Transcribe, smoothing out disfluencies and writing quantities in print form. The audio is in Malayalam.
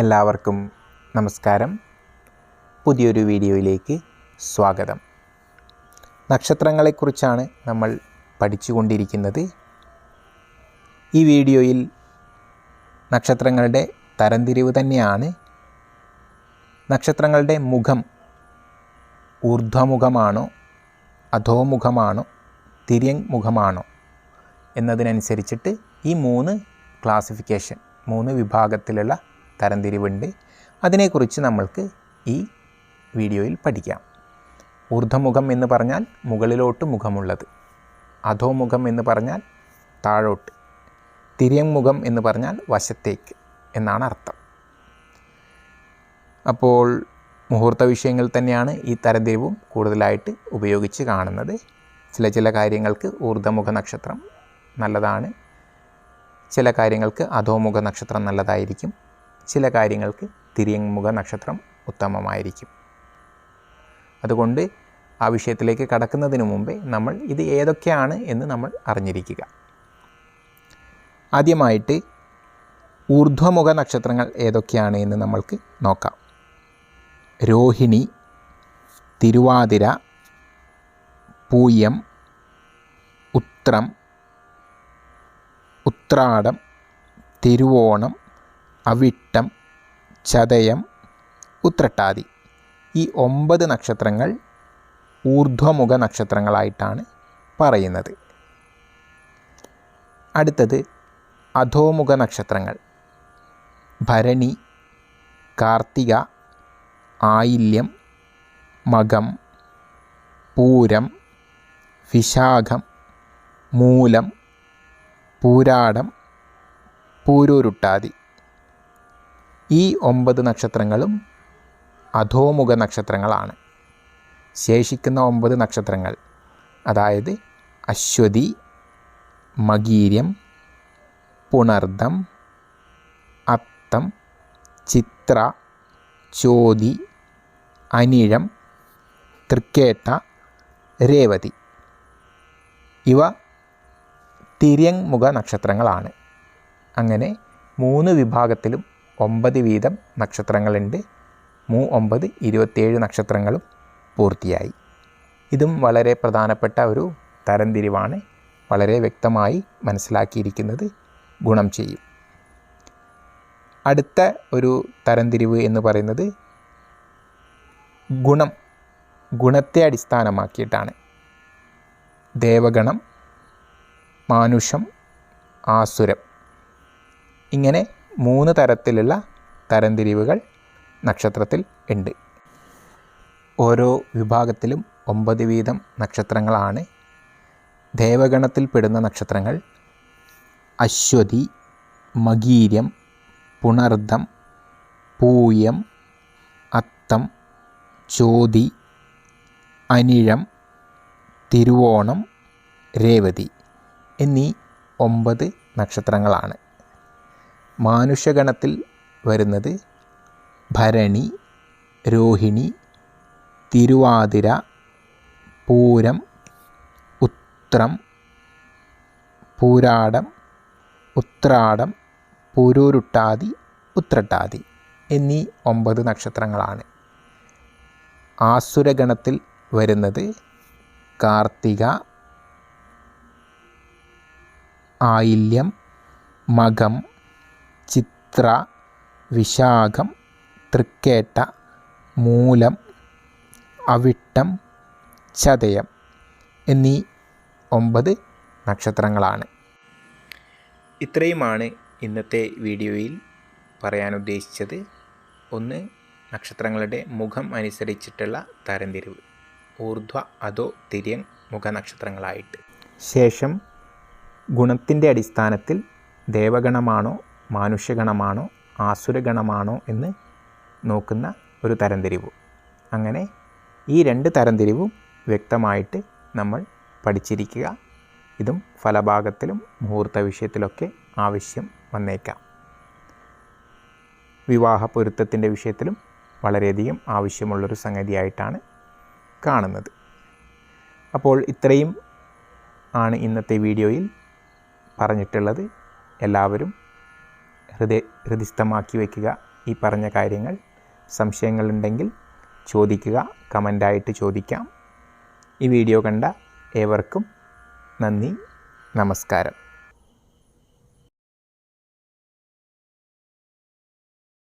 എല്ലാവർക്കും നമസ്കാരം. പുതിയൊരു വീഡിയോയിലേക്ക് സ്വാഗതം. നക്ഷത്രങ്ങളെക്കുറിച്ചാണ് നമ്മൾ പഠിച്ചുകൊണ്ടിരിക്കുന്നത്. ഈ വീഡിയോയിൽ നക്ഷത്രങ്ങളുടെ തരംതിരിവ് തന്നെയാണ്. നക്ഷത്രങ്ങളുടെ മുഖം ഊർധ്വമുഖമാണോ അധോമുഖമാണോ തിര്യങ് മുഖമാണോ എന്നതിനനുസരിച്ചിട്ട് ഈ 3 ക്ലാസിഫിക്കേഷൻ 3 വിഭാഗത്തിലുള്ള തരംതിരിവുണ്ട്. അതിനെക്കുറിച്ച് നമ്മൾക്ക് ഈ വീഡിയോയിൽ പഠിക്കാം. ഊർധ്വമുഖം എന്ന് പറഞ്ഞാൽ മുകളിലോട്ട് മുഖമുള്ളത്, അധോമുഖം എന്ന് പറഞ്ഞാൽ താഴോട്ട്, തിര്യങ് മുഖം എന്ന് പറഞ്ഞാൽ വശത്തേക്ക് എന്നാണ് അർത്ഥം. അപ്പോൾ മുഹൂർത്ത വിഷയങ്ങൾ തന്നെയാണ് ഈ തരംതിരിവും കൂടുതലായിട്ട് ഉപയോഗിച്ച് കാണുന്നത്. ചില കാര്യങ്ങൾക്ക് ഊർധ്വമുഖ നക്ഷത്രം നല്ലതാണ്, ചില കാര്യങ്ങൾക്ക് അധോമുഖ നക്ഷത്രം നല്ലതായിരിക്കും, ചില കാര്യങ്ങൾക്ക് തിര്യങ് മുഖ നക്ഷത്രം ഉത്തമമായിരിക്കും. അതുകൊണ്ട് ആ വിഷയത്തിലേക്ക് കടക്കുന്നതിന് മുമ്പേ നമ്മൾ ഇത് ഏതൊക്കെയാണ് എന്ന് നമ്മൾ അറിഞ്ഞിരിക്കുക. ആദ്യമായിട്ട് ഊർധ്വമുഖ നക്ഷത്രങ്ങൾ ഏതൊക്കെയാണ് എന്ന് നമ്മൾക്ക് നോക്കാം. രോഹിണി, തിരുവാതിര, പൂയം, ഉത്രം, ഉത്രാടം, തിരുവോണം, അവിട്ടം, ചതയം, ഉത്രട്ടാതി. ഈ 9 നക്ഷത്രങ്ങൾ ഊർധ്വമുഖ നക്ഷത്രങ്ങളായിട്ടാണ് പറയുന്നത്. അടുത്തത് അധോമുഖ നക്ഷത്രങ്ങൾ. ഭരണി, കാർത്തിക, ആയില്യം, മകം, പൂരം, വിശാഖം, മൂലം, പൂരാടം, പൂരൂരുട്ടാതി. ഈ 9 നക്ഷത്രങ്ങളും അധോമുഖ നക്ഷത്രങ്ങളാണ്. ശേഷിക്കുന്ന 9 നക്ഷത്രങ്ങൾ, അതായത് അശ്വതി, മകീര്യം, പുണർദം, അത്തം, ചിത്ര, ചോതി, അനിഴം, തൃക്കേട്ട, രേവതി. ഇവ തിര്യങ് മുഖ നക്ഷത്രങ്ങളാണ്. അങ്ങനെ 3 വിഭാഗത്തിലും 9 വീതം നക്ഷത്രങ്ങളുണ്ട്. 9 27 നക്ഷത്രങ്ങളും പൂർത്തിയായി. ഇതും വളരെ പ്രധാനപ്പെട്ട ഒരു തരംതിരിവാണ്. വളരെ വ്യക്തമായി മനസ്സിലാക്കിയിരിക്കുന്നത് ഗുണം ചെയ്യും. അടുത്ത ഒരു തരംതിരിവ് എന്ന് പറയുന്നത് ഗുണത്തെ അടിസ്ഥാനമാക്കിയിട്ടാണ്. ദേവഗണം, മാനുഷം, ആസുരം. ഇങ്ങനെ 3 തരത്തിലുള്ള തരംതിരിവുകൾ നക്ഷത്രത്തിൽ ഉണ്ട്. ഓരോ വിഭാഗത്തിലും 9 വീതം നക്ഷത്രങ്ങളാണ്. ദേവഗണത്തിൽപ്പെടുന്ന നക്ഷത്രങ്ങൾ അശ്വതി, മകീര്യം, പുണർദം, പൂയം, അത്തം, ചോതി, അനിഴം, തിരുവോണം, രേവതി എന്നീ 9 നക്ഷത്രങ്ങളാണ്. മാനുഷഗണത്തിൽ വരുന്നത് ഭരണി, രോഹിണി, തിരുവാതിര, പൂരം, ഉത്രം, പൂരാടം, ഉത്രാടം, പൂരൂരുട്ടാതി, ഉത്രട്ടാതി എന്നീ 9 നക്ഷത്രങ്ങളാണ്. ആസുരഗണത്തിൽ വരുന്നത് കാർത്തിക, ആയില്യം, മകം, ചിത്ര, വിശാഖം, തൃക്കേട്ട, മൂലം, അവിട്ടം, ചതയം എന്നീ 9 നക്ഷത്രങ്ങളാണ്. ഇത്രയുമാണ് ഇന്നത്തെ വീഡിയോയിൽ പറയാൻ ഉദ്ദേശിച്ചത്. ഒന്ന്, നക്ഷത്രങ്ങളുടെ മുഖം അനുസരിച്ചിട്ടുള്ള തരംതിരിവ്, ഊർധ്വ അധോ തിര്യങ് മുഖ നക്ഷത്രങ്ങളായിട്ട്. ശേഷം ഗുണത്തിൻ്റെ അടിസ്ഥാനത്തിൽ ദേവഗണമാണോ മാനുഷ്യഗണമാണോ ആസുരഗണമാണോ എന്ന് നോക്കുന്ന ഒരു തരംതിരിവ്. അങ്ങനെ ഈ 2 തരംതിരിവും വ്യക്തമായിട്ട് നമ്മൾ പഠിച്ചിരിക്കുക. ഇതും ഫലഭാഗത്തിലും മുഹൂർത്ത വിഷയത്തിലൊക്കെ ആവശ്യം വന്നേക്കാം. വിവാഹ പൊരുത്തത്തിൻ്റെ വിഷയത്തിലും വളരെയധികം ആവശ്യമുള്ളൊരു സംഗതിയായിട്ടാണ് കാണുന്നത്. അപ്പോൾ ഇത്രയും ആണ് ഇന്നത്തെ വീഡിയോയിൽ പറഞ്ഞിട്ടുള്ളത്. എല്ലാവരും ഹൃദയസ്ഥമാക്കി വയ്ക്കുക. ഈ പറഞ്ഞ കാര്യങ്ങൾ. സംശയങ്ങളുണ്ടെങ്കിൽ ചോദിക്കുക, കമൻ്റായിട്ട് ചോദിക്കാം. ഈ വീഡിയോ കണ്ട ഏവർക്കും നന്ദി, നമസ്കാരം.